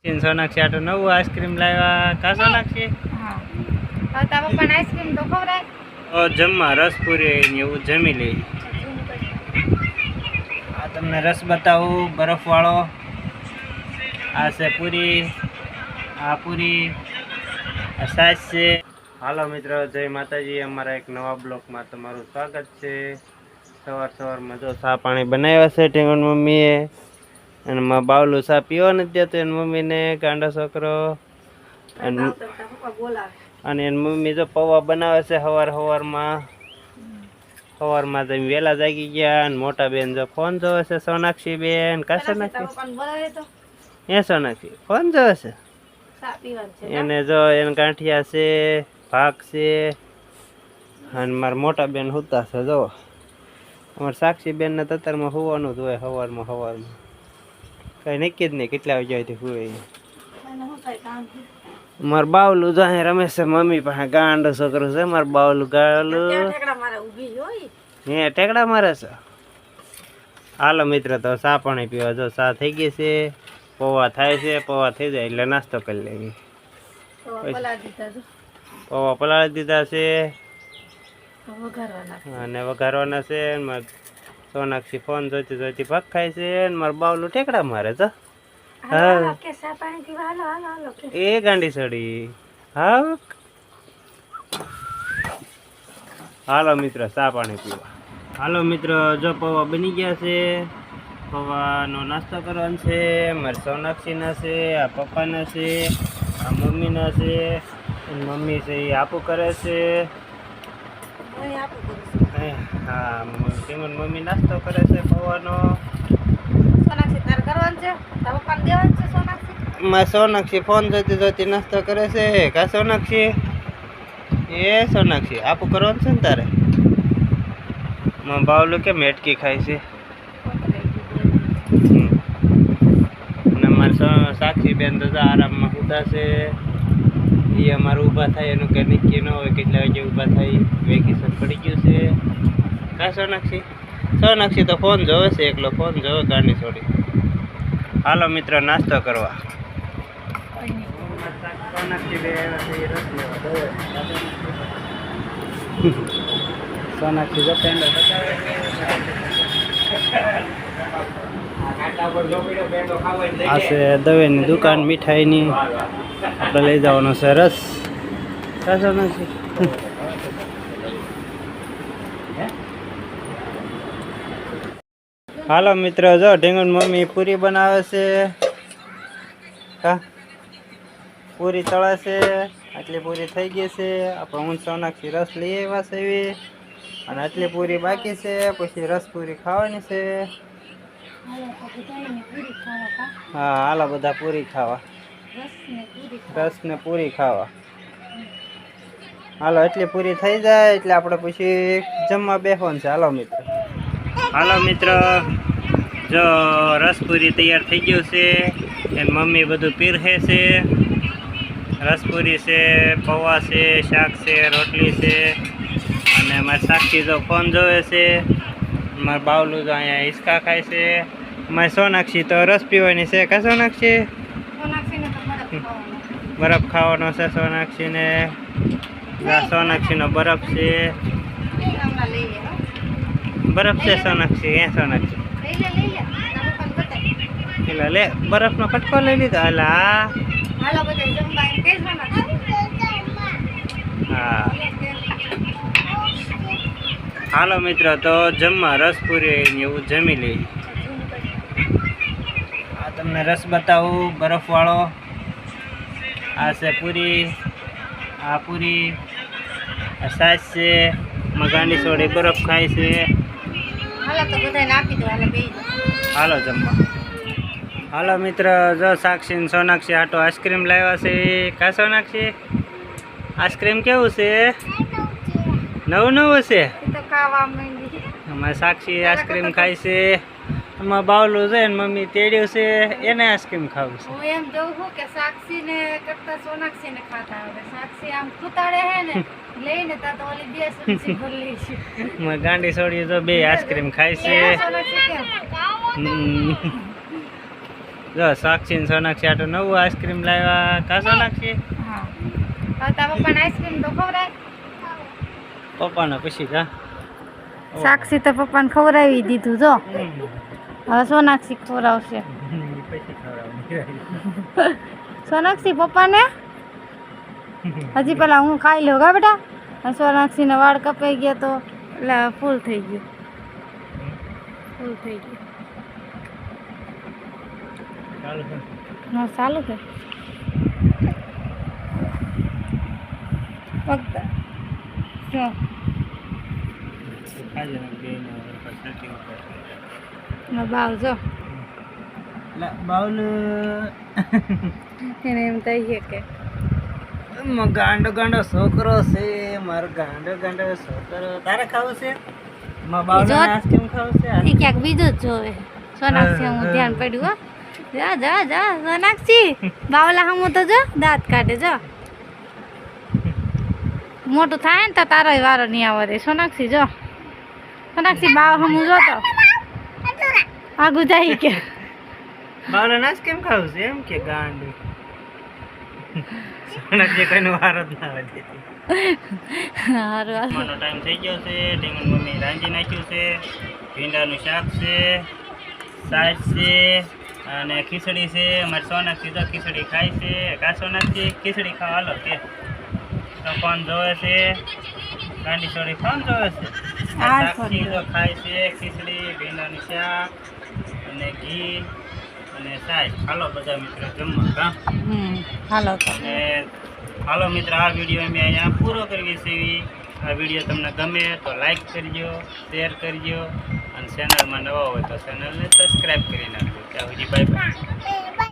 સોનાક્ષી આટો નવું આઈસ્ક્રીમ લાવ્યા કા સોનાક્ષી? હા. હવે તારો પણ આઈસ્ક્રીમ તો ખવડાય. જમવા રસપુરી ને એવું જમી લઈ. આ તમને રસ બતાવું બરફ વાળો. આ છે પૂરી, આ પૂરી, આ સાસ છે. હાલો મિત્રો, જય માતાજી. અમારા એક નવા બ્લોકમાં તમારું સ્વાગત છે. સવારમાં જો ચા પાણી બનાવ્યા છે ટીંગણ મમ્મીએ, અને માં બાવલું ચા પીવા નથી દેતો એની મમ્મીને, ગાંડો છોકરો. અને એની મમ્મી જો પૌવા બનાવે છે સવારમાં તો વહેલા જાગી ગયા. અને મોટા બેન જો ફોન જોવે છે, સોનાક્ષી બેન. કા સોનાક્ષી? એ સોનાક્ષી ફોન જોવે છે. એને જો એને ગાંઠિયા છે, ભાગ છે. અને મારા મોટા બેન હુતા છે. જો અમારે સાક્ષી બેન ને તતરમાં હોવાનું જ હોય સવારમાં કઈ નક્કી જ નહીં કેટલા વાગ્યાથી હુએ. માર બાવલું જો અહીં રમે છે મમ્મી પાસે, ગાંડો છોકરો છે માર બાવલું. ગાવલું હે ટેકડા મારે છે. હાલો મિત્ર, તો ચા પાણી પીવા. જો ચા થઈ ગઈ છે, પૌવા થાય છે. પૌવા થઈ જાય એટલે નાસ્તો કરી લેવી. પૌવા પલાળી દીધા છે અને વઘારવાના છે. સોનાક્ષી ફોન જોઈતી ભાગ ખાય છે. મારું બાવલું ટેકડા મારે છે. હા એ ગાંડી સડી. હા હાલો મિત્ર, ચા પાણી પીવા. હાલો મિત્ર, જો પૌવા બની ગયા છે. પૌવાનો નાસ્તો કરવાનો છે. મારા સોનાક્ષીના છે, આ પપ્પાના છે, આ મમ્મીના છે. મમ્મી છે એ આપું કરે છે. હા ટીમન મમ્મી નાસ્તો કરે છે પૌવાનો. સોનાક્ષી ફોન જોઈતી નાસ્તો કરે છે. કા સોનાક્ષી? એ સોનાક્ષી આપું કરવાનું છે ને તારે? બાવલું કેમ હેટકી ખાય છે? અને મારે સાક્ષી બેન તો આરામમાં ઉતા છે. એ અમારે ઊભા થાય એનું કંઈ નક્કી ન હોય કેટલા વાગે ઊભા થાય. વેકેશન પડી ગયું છે. કા સોનાક્ષી? સોનાક્ષી તો ફોન જોવે છે, એકલો ફોન જોવે ગાંડી છોડી. હાલો મિત્ર, નાસ્તો કરવા. સોનાક્ષી જો પેન્ડલ બતાવે આ છે દવેની દુકાન મીઠાઈની. આપણે લઈ જવાનો છે રસ. સોનાક્ષી હાલો મિત્ર, જો ઢીંગણ મમ્મી પૂરી બનાવે છે. હા પૂરી તળે છે. આટલી પૂરી થઈ ગઈ છે. આપણે હું સોનાક્ષી રસ લઈ આવ્યા છે એવી. અને આટલી પૂરી બાકી છે. પછી રસ પૂરી ખાવાની છે. હા હાલો બધા પૂરી ખાવા. રસ ને પૂરી ખાવા. હાલો એટલી પૂરી થઈ જાય એટલે આપણે પછી જમવા બેસવાનું છે. હાલો મિત્ર, જો રસપુરી તૈયાર થઈ ગયું છે. એની મમ્મી બધું પીરસે છે. રસપુરી છે, પૌવા છે, શાક છે, રોટલી છે. અને મારી સાક્ષી જો ફોન જોવે છે. મારું બાવલું તો અહીંયા હિંચકા ખાય છે. મારી સોનાક્ષી તો રસ પીવાની છે. કા સોનાક્ષી? બરફ ખાવાનો છે સોનાક્ષીને. સોનાક્ષીનો બરફ છે. બરફ છે સોનાક્ષી. હે સોનાક્ષી પેલા લે બરફનો કટકો લઈ લીધો. હા હાલો મિત્ર, તો જમવા રસપુરી ને એવું જમી લઈ. આ તમને રસ બતાવું બરફ વાળો. આ છે પૂરી, આ પૂરી, આ સાસ છે. ગાંડી સોડી બરફ ખાય છે. હાલો જમવા. હાલો મિત્ર, જો સાક્ષી ને સોનાક્ષી આટો આઈસ્ક્રીમ લાવ્યા છે. કા સોનાક્ષી? આઈસ્ક્રીમ કેવું છે? નવું છે. અમારે સાક્ષી આઈસ્ક્રીમ ખાય છે. એમાં બાવલું છે ને મમ્મી તેડ્યું છે, એને આઈસ્ક્રીમ ખાવું છે. હું એમ જોઉં છું કે સાક્ષીને કરતા સોનાક્ષીને ખાતા આવડે. સાક્ષી આમ કુતાડે હે ને લઈને તા તો ઓલી બે સબ્જી ભરી છે. ગાંડી છોડી તો બે આઈસ્ક્રીમ ખાય છે. જો સાક્ષી ને સોનાક્ષી આટલું નવું આઈસ્ક્રીમ લાવ્યા કા સોનાક્ષી હા હવે તારા પપ્પાને આઈસ્ક્રીમ તો ખવડાય. પપ્પાને પછી કા સાક્ષી તો પપ્પાને ખવડાવી દીધું જો. હવે સોનાક્ષી ખવડાવશે. પછી ખવડાવવાનું. સોનાક્ષી પપ્પાને હજી પેલા હું ખાઈ લઉં કા બેટા. અને સોનાક્ષીને વાળ કપાઈ ગયા તો એટલે ફૂલ થઈ ગયું. ફૂલ થઈ ગયું. ચાલુ કર. હા ચાલુ છે. ફક્ત જો ખાજે ને બેયને પછી setting કર. મારો બાવ જો લા બાવલ એને એમ થઈ છે કે ગાંડો ગાંડો છોકરો છે મારો ગાંડો ગાંડો છોકરો તારે ખાવું છે માં બાવલ જો. આઈસ્ક્રીમ ખાવું છે એ ક્યાંક બીજું જ જોવે. સોનાક્ષી હું ધ્યાન પડ્યું હો. જા જા જા સોનાક્ષી બાવલા હમું તો જો દાંત કાઢે જો. મોટું થાય ને તો તારો વારો નહીં આવે રે સોનાક્ષી જો. સોનાક્ષી બાવ હમું જો તો આગું જાય કે બાવલ આઈસ્ક્રીમ ખાવું છે એમ કે ગાંડો સોનાક્ષી કોઈનો વારો જ ના આવે દેતી. હારું હારું. મારો ટાઈમ થઈ ગયો છે ઢીંગણ મમ્મી રાંધી નાખ્યું છે ભીંડાનું શાક છે સાસ છે અને ખીચડી છે અમારી સોનાક્ષી તો ખીચડી ખાય છે કા સોનાક્ષી ખીચડી ખાવા હાલો કે તો કોણ જોવે છે ગાંડી સોડી કોણ જોવે છે હા, સાક્ષી સોની. તો ખાય છે ખીચડી ભીંડાનું શાક અને ઘી અને સાસ હાલો બધા મિત્રો જમવા કા હાલો તો અને હાલો મિત્ર આ વિડીયો અમે અહીંયા પૂરો કરવી છે આ વિડીયો તમને ગમે તો લાઈક કરજો શેર કરજો અને ચેનલમાં નવા હોય તો ચેનલને સબસ્ક્રાઈબ કરી નાખજો ત્યાં સુધી બાય બાય.